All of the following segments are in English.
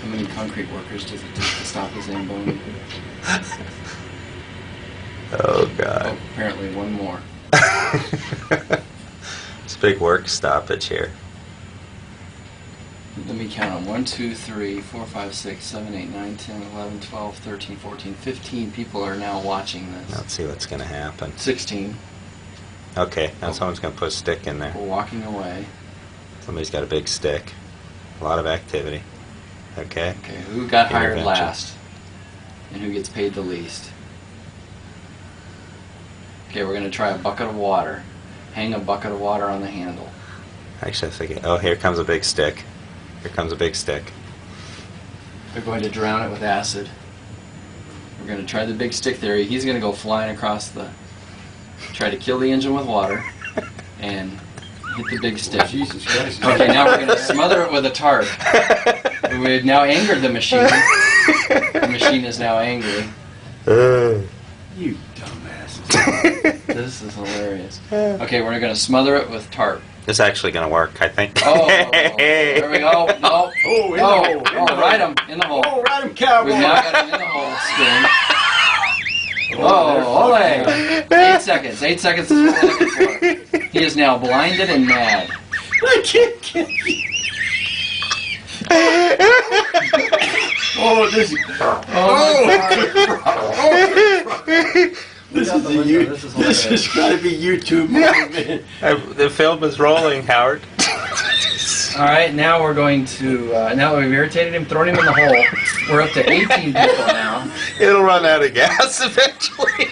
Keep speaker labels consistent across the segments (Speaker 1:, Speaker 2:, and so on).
Speaker 1: How many concrete workers does it take to stop a Zamboni?
Speaker 2: Oh, God.
Speaker 1: Oh, apparently one more.
Speaker 2: It's a big work stoppage here.
Speaker 1: Let me count them. 1, 2, 3, 4, 5, 6, 7, 8, 9, 10, 11, 12, 13, 14, 15 people are now watching this.
Speaker 2: Let's see what's going to happen.
Speaker 1: 16.
Speaker 2: Okay, now someone's going to put a stick in there.
Speaker 1: We're walking away.
Speaker 2: Somebody's got a big stick. A lot of activity. Okay.
Speaker 1: Okay, who got hired
Speaker 2: Intervention.
Speaker 1: last? And who gets paid the least? Okay, we're going to try a bucket of water. Hang a bucket of water on the handle.
Speaker 2: Actually, I think... Oh, here comes a big stick. Here comes a big stick.
Speaker 1: They're going to drown it with acid. We're going to try the big stick theory. He's going to go flying across the... Try to kill the engine with water. And hit the big stick.
Speaker 3: Jesus Christ.
Speaker 1: Okay, now we're going to smother it with a tarp. We've now angered the machine. The machine is now angry.
Speaker 3: You dumbasses.
Speaker 1: This is hilarious. Okay, we're going to smother it with tarp.
Speaker 2: This is actually going to work, I think.
Speaker 1: Oh, there we go. No.
Speaker 3: Oh, in the hole.
Speaker 1: Right him in the hole.
Speaker 3: Oh, ride him, cowboy.
Speaker 1: We've now got him in the hole, spin.
Speaker 3: Oh,
Speaker 1: Oh, ole! 8 seconds. 8 seconds is what we're looking for. He is now blinded and mad.
Speaker 3: I can't get you. Oh, this. This is a This has got to be YouTube, man.
Speaker 2: The film is rolling, Howard.
Speaker 1: All right, now we're going to. Now that we've irritated him, thrown him in the hole. We're up to 18 people now.
Speaker 2: It'll run out of gas eventually.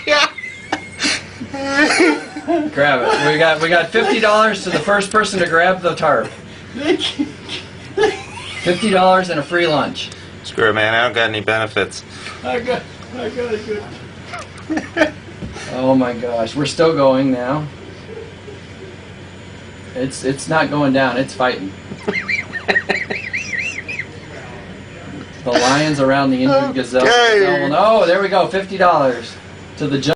Speaker 1: Grab it. We got $50 to the first person to grab the tarp. $50 and a free lunch.
Speaker 2: Screw it, man. I don't got any benefits.
Speaker 3: I got it good.
Speaker 1: Oh my gosh, we're still going now. It's not going down. It's fighting. The lions around the injured gazelle.
Speaker 2: Okay.
Speaker 1: Oh, there we go. $50 to the